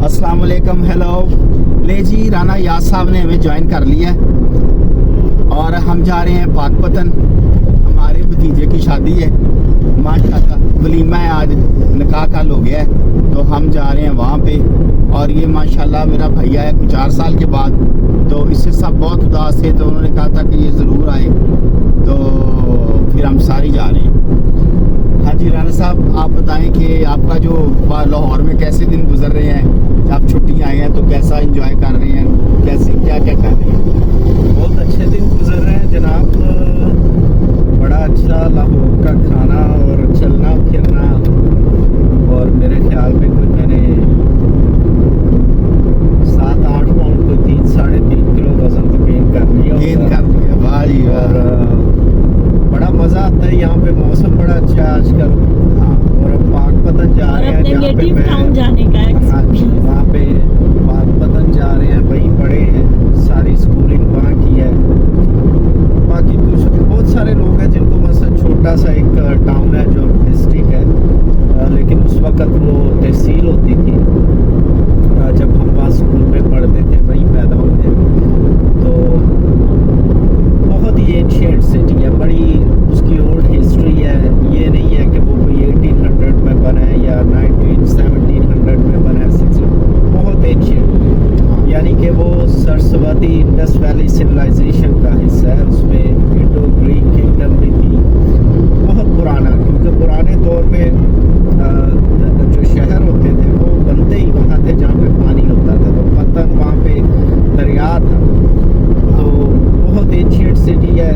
अस्सलाम वालेकुम, हेलो। ले जी, राना याद साहब ने हमें ज्वाइन कर लिया है और हम जा रहे हैं पाकपतन। हमारे भतीजे की शादी है, माशाल्लाह वलीमा है, आज निकाह कल हो गया है, तो हम जा रहे हैं वहाँ पे। और ये माशाल्लाह मेरा भैया है 4 साल के बाद, तो इससे सब बहुत उदास थे, तो उन्होंने कहा था कि ये ज़रूर आए, तो फिर हम सारे जा रहे हैं। हाँ जी राना साहब, आप बताएं कि आपका जो लाहौर में कैसे दिन गुजर रहे हैं, आप छुट्टी आए हैं तो कैसा एंजॉय कर रहे हैं, कैसे क्या क्या कर रहे हैं? बहुत अच्छे दिन गुजर रहे हैं जनाब। बड़ा अच्छा लाहौर का खाना और चलना फिरना, और मेरे ख्याल में कोई मैंने 7-8 पाउंड को 3-3.5 किलो वजन तो गेन कर लिया। वाह जी वाह। और बड़ा मज़ा आता है यहाँ पे, मौसम बड़ा अच्छा है आजकल। और अब पाकपतन जा रहे हैं, जहाँ पे मैं जाने का हाँ जी, वहाँ पे पाकपतन जा रहे हैं, वहीं पढ़े हैं, सारी स्कूलिंग वहाँ की है। बाकी कुछ बहुत सारे लोग हैं जिनको मतलब छोटा सा एक टाउन है जो डिस्ट्रिक्ट है, लेकिन उस वक़्त वो तहसील होती थी जब हम वहाँ स्कूल में पढ़ते थे, वहीं पैदा हुए। तो बहुत ही एंशिएंट सिटी है, बड़ी उसकी ओल्ड हिस्ट्री है। ये नहीं है कि वो कोई 1800 में बना है या 1700 में बना है, 1600। बहुत एंशिएंट, यानी कि वो सरस्वती इंडस वैली सिविलाइजेशन का हिस्सा है। उसमें इंडो ग्रीक किंगडम भी थी, बहुत पुराना। क्योंकि पुराने दौर में जो शहर होते थे वो बनते ही वहाँ थे जहाँ पे पानी होता था, तो पतन वहाँ पे दरिया था। तो बहुत एंशिएंट सिटी है,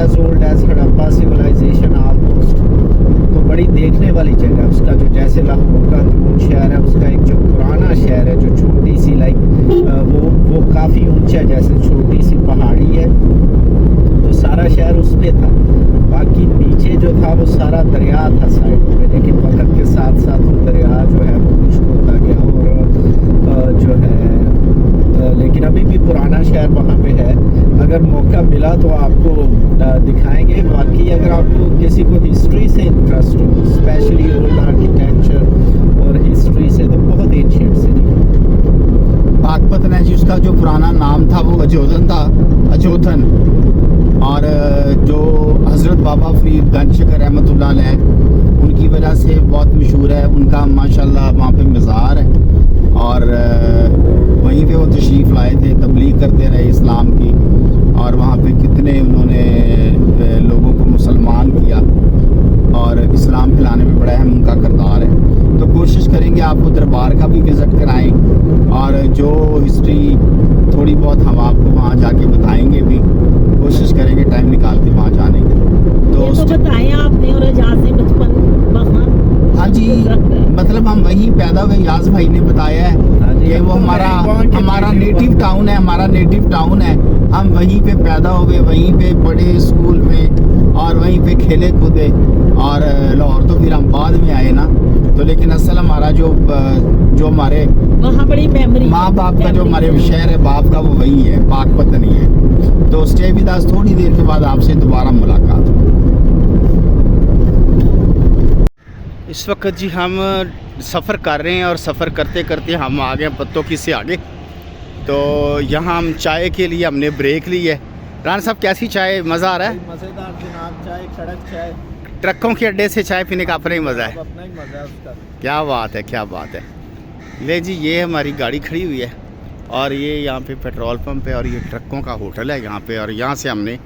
as old as Harappa civilization almost. तो बड़ी देखने वाली जगह है। उसका जो जैसे लाहौर का जो शहर है, उसका एक जो पुराना शहर है जो छोटी सी लाइक वो काफ़ी ऊंचा है, जैसे छोटी सी पहाड़ी है, तो सारा शहर उस पे था। बाकी नीचे जो था वो सारा दरिया था साइड में, लेकिन वक्त के साथ साथ वो दरिया जो है वो खुश्क होता गया। और जो है लेकिन अभी भी पुराना शहर वहाँ पे है। अगर मौका मिला तो आपको दिखाएंगे। बाकी अगर आपको किसी को हिस्ट्री से इंटरेस्ट हो, स्पेशली ओल्ड आर्किटेक्चर और हिस्ट्री से, तो बहुत एंशिएंट सिटी है पाकपतन है जी। उसका जो पुराना नाम था वो अजोधन था, अजोधन। और जो हज़रत बाबा फरीद गंज रहमतुल्लाह अलैह, उनकी वजह से बहुत मशहूर है। उनका माशाल्लाह वहाँ पे मज़ार है, और वहीं पे वो तशरीफ़ लाए थे, तबलीग करते रहे इस्लाम की, और वहाँ पे कितने उन्होंने लोगों को मुसलमान किया, और इस्लाम फैलाने में बड़ा अहम उनका किरदार है। तो कोशिश करेंगे आपको दरबार का भी विज़िट कराएं, और जो हिस्ट्री थोड़ी बहुत हम आपको वहाँ जाके बताएंगे भी, कोशिश करेंगे टाइम निकाल के वहाँ जाने की। तो बताया आपने, और जहाँ से बचपन वहाँ। हाँ जी, मतलब हम वहीं पैदा हुए। याज भाई ने बताया है कि वो हमारा नेटिव टाउन है, हमारा नेटिव टाउन है। हम वहीं पे पैदा हुए, वहीं पे पढ़े स्कूल में, और वहीं पे खेले कूदे। और लाहौर तो फिर हम बाद में आए ना, तो लेकिन असल हमारा जो हमारे वहाँ बड़ी मेमोरी, माँ बाप का जो हमारे शहर है बाप का, वो वही है, पाकपतन ही है। तो स्टे विद अस, थोड़ी देर के बाद आपसे दोबारा मुलाकात। इस वक्त जी हम सफ़र कर रहे हैं, और सफ़र करते करते हम आ गए पत्तों से आगे। तो यहाँ हम चाय के लिए हमने ब्रेक ली है। राना साहब कैसी चाय, मज़ा आ रहा है? मज़ेदार जनाब, चाय कड़क चाय। ट्रकों के अड्डे से चाय पीने का अपना ही मज़ा है, अपना ही मज़ा है उसका। क्या बात है, क्या बात है। ले जी, ये हमारी गाड़ी खड़ी हुई है, और ये यहाँ पे पेट्रोल पंप है, और ये ट्रकों का होटल है यहाँ पे, और यहाँ से हमने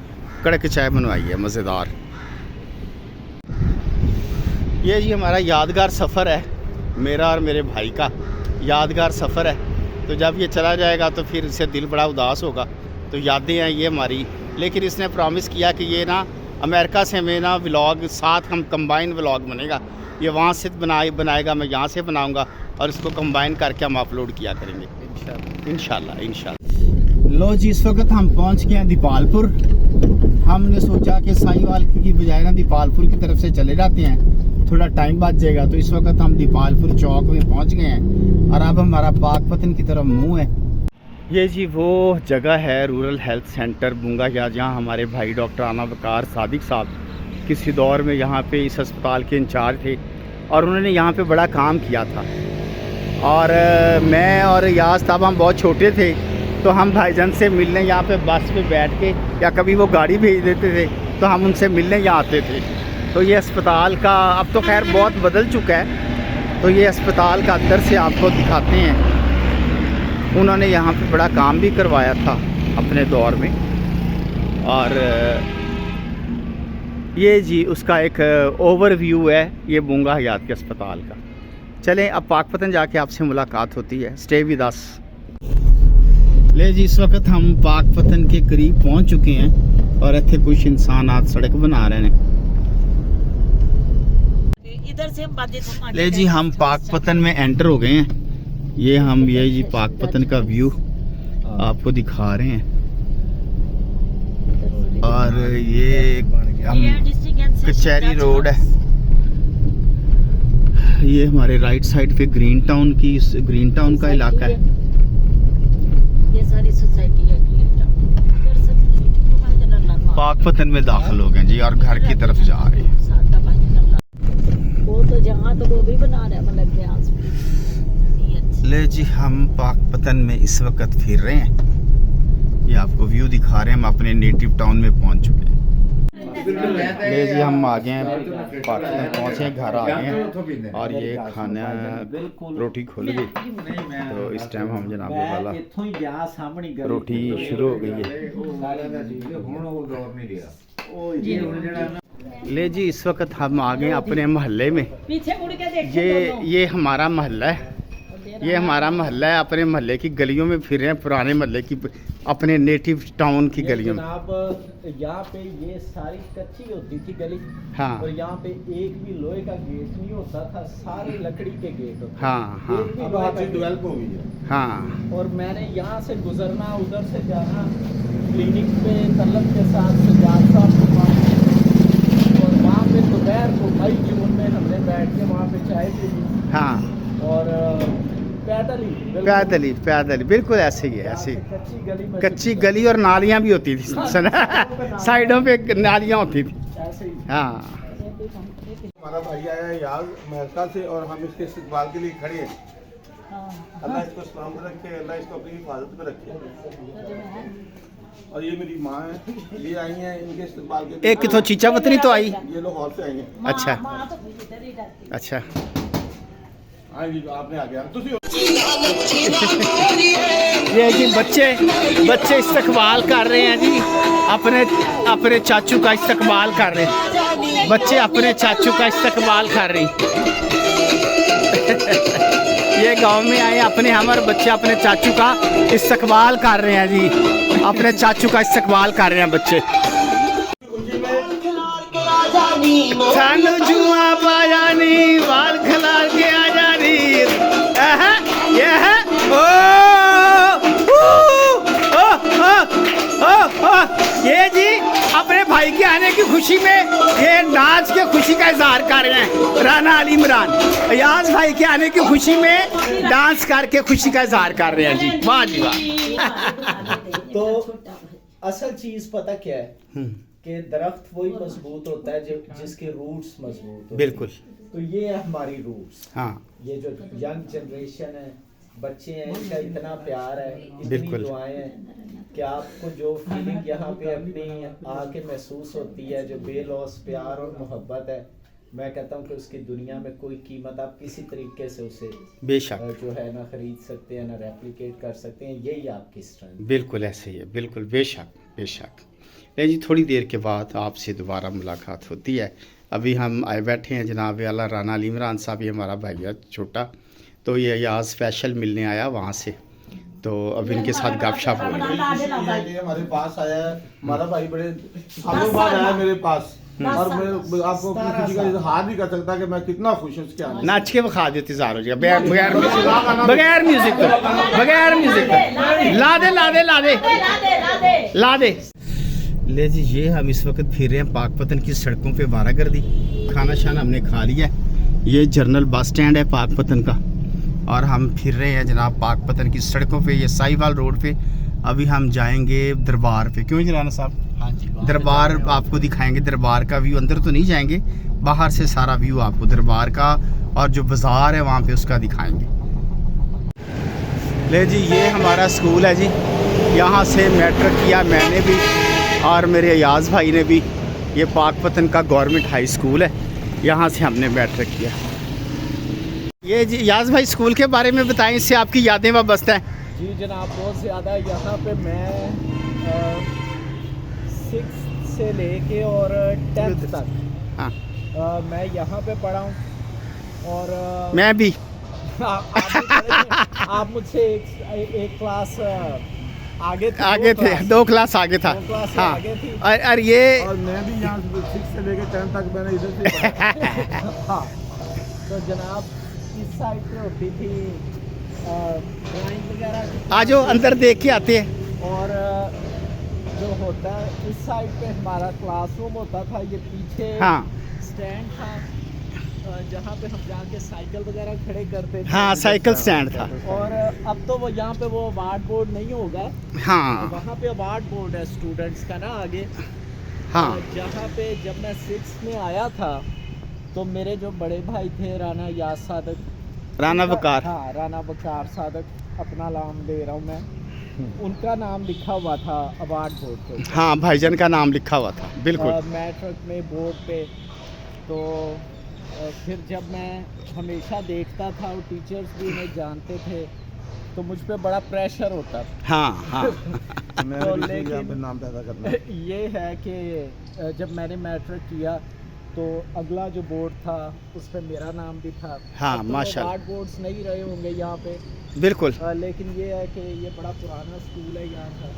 कड़क चाय बनवाई है मज़ेदार। ये जी हमारा यादगार सफ़र है, मेरा और मेरे भाई का यादगार सफ़र है। तो जब ये चला जाएगा तो फिर इससे दिल बड़ा उदास होगा, तो यादें हैं ये हमारी। लेकिन इसने प्रॉमिस किया कि ये ना अमेरिका से हमें ना व्लॉग साथ, हम कंबाइन व्लॉग बनेगा, ये वहाँ से बनाएगा, मैं यहाँ से बनाऊँगा, और इसको कंबाइन करके हम अपलोड किया करेंगे इंशाल्लाह। लो जी, इस वक्त हम पहुँच गए हैं दीपालपुर। हमने सोचा कि साहिवाल की बजाय ना दीपालपुर की तरफ से चले जाते हैं, थोड़ा टाइम बच जाएगा। तो इस वक्त हम दीपालपुर चौक में पहुंच गए हैं, और अब हमारा पाकपतन की तरफ मुंह है। ये जी वो जगह है रूरल हेल्थ सेंटर बूंगा, या जहाँ हमारे भाई डॉक्टर आना वकार सादिक साहब किसी दौर में यहाँ पे इस अस्पताल के इंचार्ज थे, और उन्होंने यहाँ पे बड़ा काम किया था। और मैं और यास तब हम बहुत छोटे थे, तो हम भाईजान से मिलने यहाँ पे बस पे बैठ के, या कभी वो गाड़ी भेज देते थे तो हम उनसे मिलने यहाँ आते थे। तो ये अस्पताल का अब तो खैर बहुत बदल चुका है, तो ये अस्पताल का अंदर से आपको दिखाते हैं। उन्होंने यहाँ पे बड़ा काम भी करवाया था अपने दौर में। और ये जी उसका एक ओवरव्यू है ये बूंगा हयात के अस्पताल का। चलें अब पाकपतन जाके आपसे मुलाकात होती है। Stay with us. ले जी इस वक्त हम पाकपतन के करीब पहुंच चुके हैं और इतने कुछ इंसान आज सड़क बना रहे हैं। इधर से हम बातें ले जी हम पाकपतन में एंटर हो गए हैं। ये जी पाकपतन का व्यू आपको दिखा रहे हैं। और ये हम कचहरी रोड है। ये हमारे राइट साइड पे ग्रीन टाउन का इलाका है। ये सारी सोसाइटी है पाकपतन में दाखिल हो गए जी और घर की तरफ जा रहे हैं। वो तो जहाँ तो वो भी बना रहा है मतलब ध्यान से। ले जी हम पाकपतन में इस वक्त फिर रहे हैं। ये आपको व्यू दिखा रहे हैं। हम अपने नेटिव टाउन में पहुंच चुके हैं। ले जी हम आ गए हैं पाकिस्तान, पहुंचे हैं, घर आ गए हैं और ये खाना रोटी खुल गई। तो इस टाइम हम जनाब वाला रोटी शुरू हो गई है। ले जी इस वक्त हम आ गए अपने मोहल्ले में। पीछे मुड़ के देखो। ये हमारा मोहल्ला है। ये हमारा मोहल्ला है। अपने मोहल्ले की गलियों में फिर रहे हैं, पुराने मोहल्ले की, अपने नेटिव टाउन की गलियों में। यहाँ पे ये सारी कच्ची होती थी गली। हाँ। और यहाँ पे एक भी लोहे का गेट नहीं होता था, सारे लकड़ी के गेट होते। हाँ हाँ डेवलप हो गई है। हाँ। और मैंने यहाँ से गुजरना, उधर से जाना क्लिनिक पे तलब के साथ सजाद साहब के पास, और वहाँ पे दोपहर को मई जून में हमने बैठ के वहाँ पे चाय पी ली। हाँ। और पैदल ही बिल्कुल ऐसे ही है। ऐसे कच्ची गली और नालियाँ भी होती थी साइडों पे नालियाँ होती थी। हाँ। हमारा भाई आया है यार महलका से और हम इसके इस्तेमाल के लिए खड़े हैं। अल्लाह इसको सलामत रखे, अल्लाह इसको अपनी हिफाजत में रखे। और ये मेरी माँ है, ये आई हैं इनके इस्तेमाल के लिए। एक कितो चीचा पत्नी तो आई। ये लोग और से आई हैं। अच्छा अच्छा। हाँ जी आपने आ गया ये जी बच्चे इस्तकबाल कर रहे हैं जी। अपने चाचू का इस्तकबाल कर रहे हैं। बच्चे अपने चाचू का इस्तकबाल कर रहे हैं। ये गांव में आए अपने हमारे बच्चे अपने चाचू का इस्तकबाल कर रहे हैं जी। अपने चाचू का इस्तकबाल कर रहे हैं बच्चे। सानू जुआ पाजानी बाल खलाल के आ जानी। ये है ये जी अपने भाई के आने की खुशी में ये नाच के खुशी का इजहार कर रहे हैं। राना अली इमरान अयाज भाई के आने की खुशी में डांस करके खुशी का इजहार कर रहे हैं जी। वाह जी वाह। तो असल चीज पता क्या है कि दरख्त वही मजबूत होता है जिसके रूट्स मजबूत होते हैं। बिल्कुल। तो ये है हमारी रूट्स। हाँ। ये जो यंग जनरेशन है, बच्चे हैं, इनका इतना प्यार है, इतनी दुआएं हैं कि आपको जो फीलिंग यहाँ पे अपनी आके महसूस होती है, जो बेलौस प्यार और मोहब्बत है, मैं कहता हूँ कि उसकी दुनिया में कोई कीमत आप किसी तरीके से उसे बेशक जो है ना खरीद सकते हैं, ना रेप्लिकेट कर सकते हैं। यही आपकी स्ट्रेंथ। बिल्कुल ऐसे ही है। बिल्कुल बेशक। नहीं जी थोड़ी देर के बाद आपसे दोबारा मुलाकात होती है। अभी हम आए बैठे हैं जनाब आला राना अली इमरान साहब, ये हमारा भाई है छोटा, तो ये आज स्पेशल मिलने आया वहाँ से, तो अब इनके साथ गपशप हो रही है। ये हमारे पास आया है, हमारा भाई बड़े सालों बाद आया मेरे पास, और मैं आपको अपनी खुशी का इजहार भी कर सकता कि मैं कितना खुश हूँ उसके आने। नाच के बखा देते ज़ारो जी बगैर म्यूजिक ला दे। ले जी ये हम इस वक्त फिर रहे हैं पाकपतन की सड़कों पे वारागर्दी। खाना शाना हमने खा लिया। ये जनरल बस स्टैंड है पाकपतन का और हम फिर रहे हैं जनाब पाकपतन की सड़कों पे। ये साहिवाल रोड पे अभी हम जाएंगे दरबार पे। क्यों जी राना साहब? हाँ जी। दरबार आपको दिखाएंगे, दरबार का व्यू। अंदर तो नहीं जाएंगे, बाहर से सारा व्यू आपको दरबार का और जो बाज़ार है वहाँ पे उसका दिखाएंगे। ले जी, ये हमारा स्कूल है जी। यहाँ से मैट्रिक किया मैंने भी और मेरे अयाज भाई ने भी। ये पाकपतन का गवर्नमेंट हाई स्कूल है, यहाँ से हमने मैट्रिक किया। ये जी अयाज भाई, स्कूल के बारे में बताएं, इससे आपकी यादें वाबस्ता हैं। जी जनाब, बहुत ज़्यादा। यहाँ पे मैं 6 से लेके और 10th तक हाँ, मैं यहाँ पे पढ़ा हूँ। और मैं भी। आप भी पढ़े थे। आप मुझसे एक क्लास आगे थे, 2 क्लास आगे था। 2 क्लास हाँ, आगे थी। और ये और मैं भी यहाँ 6 से लेकर 10 तक मैंने इधर से पढ़ा। हाँ, तो जनाब इस साइड पे होती थी ड्राइंग वगैरह। आज अंदर देख के आते हैं। और जो होता है इस साइड पे हमारा क्लासरूम होता था। ये पीछे हाँ स्टैंड था जहाँ पे हम जाके साइकिल वगैरह खड़े करते थे। हाँ, साइकिल स्टैंड था। और अब तो वो यहाँ पे वो अवार्ड बोर्ड नहीं होगा। हाँ वहाँ पे अवार्ड बोर्ड है स्टूडेंट्स का ना आगे। हाँ, जहाँ पे जब मैं 6 में आया था तो मेरे जो बड़े भाई थे राना याद सादक, राना वकार। हाँ राना वकार सादक, अपना नाम ले रहा हूँ मैं, उनका नाम लिखा हुआ था अवार्ड बोर्ड पे। हाँ, भाईजान का नाम लिखा हुआ था, बिल्कुल। मैट्रिक में बोर्ड पे। तो फिर जब मैं हमेशा देखता था और टीचर्स भी उन्हें जानते थे तो मुझ पे बड़ा प्रेशर होता था। हाँ हाँ। तो लेकिन नाम पैदा करना। ये है कि जब मैंने मैट्रिक किया तो अगला जो बोर्ड था उस पे मेरा नाम भी था। हाँ, अब तो माशाल्लाह। अवार्ड बोर्ड्स नहीं रहे होंगे यहाँ पे, बिल्कुल। लेकिन ये है कि ये बड़ा पुराना स्कूल है यहाँ का।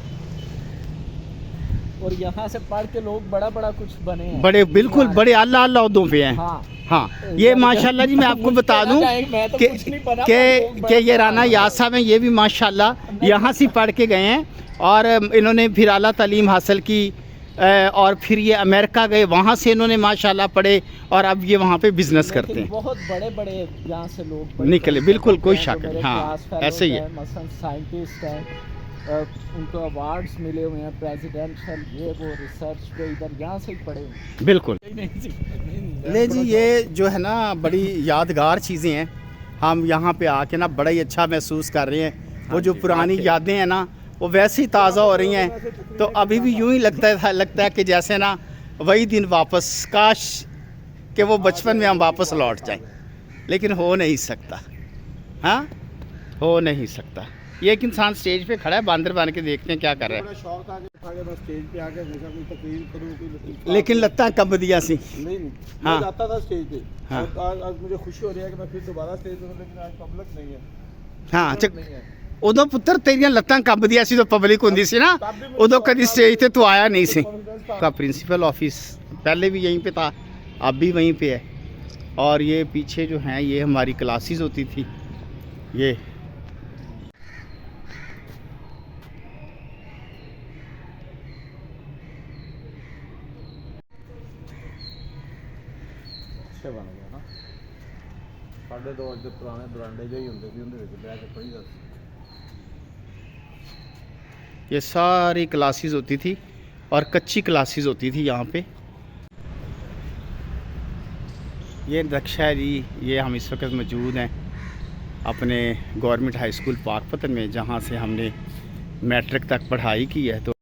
और यहाँ से पढ़ के लोग बड़ा बड़ा कुछ बने हैं। बड़े, बिल्कुल बड़े आला अल्लाह उहदों पे हैं। हाँ, हाँ, ये माशाल्लाह जी, मैं आपको बता दूं कि ये राना याद साहब हैं, ये भी माशाल्लाह यहाँ से पढ़ के गए हैं और इन्होंने फिर आला तालीम हासिल की और फिर ये अमेरिका गए, वहाँ से इन्होंने माशाल्लाह पढ़े और अब ये वहाँ पे बिजनेस करते हैं। बहुत बड़े बड़े यहाँ से लोग निकले, बिल्कुल कोई शक नहीं। हाँ, ऐसे ही है। मसलन साइंटिस्ट हैं, उनको अवार्ड्स मिले हुए हैं प्रेसिडेंशियल, ये वो रिसर्च पे इधर यहाँ से ही पढ़े हुए हैं। बिल्कुल। ले जी, ये जो है ना बड़ी यादगार चीज़ें हैं। हम यहाँ पे आके ना बड़ा ही अच्छा महसूस कर रहे हैं। वो जो पुरानी यादें हैं ना वो वैसे ही ताज़ा हो रही हैं। तो अभी भी यूं ही लगता है कि जैसे ना वही दिन वापस, काश कि वो बचपन में हम वापस लौट जाएं, लेकिन हो नहीं सकता। हाँ, हो नहीं सकता। ये एक इंसान स्टेज पे खड़ा है, बांदर बन के देखते हैं क्या कर रहा है। शौक था कि उठा के बस स्टेज पे आके हमेशा कोई तकरीर करूं, कोई लेकिन लगता है कब दिया सी। नहीं, हाँ। मैं जाता था स्टेज पे। हाँ। और आज मुझे खुशी हो रही है कि मैं फिर दोबारा स्टेज पे हूं, लेकिन आज पब्लिक नहीं है। हाँ, नहीं है। उदो पुत्र तेरियां लत्तां कंब दिया सी तो पब्लिक होंदी सी ना, उदो कभी स्टेज पे तो आया नहीं सी। का प्रिंसिपल ऑफिस पहले भी यहीं पे था, अब भी वहीं पे है। और ये पीछे जो हैं ये हमारी क्लासेस होती थी। ये अच्छे बन गया ना। 2.5 जो पुराने बरांडे जो ही होंगे सी, उनके विच बैठ के पढ़ी दा। ये सारी क्लासेस होती थी और कच्ची क्लासेस होती थी यहाँ पे। ये नक्शा है जी, ये हम इस वक्त मौजूद हैं अपने गवर्नमेंट हाई स्कूल पाकपतन में, जहाँ से हमने मैट्रिक तक पढ़ाई की है। तो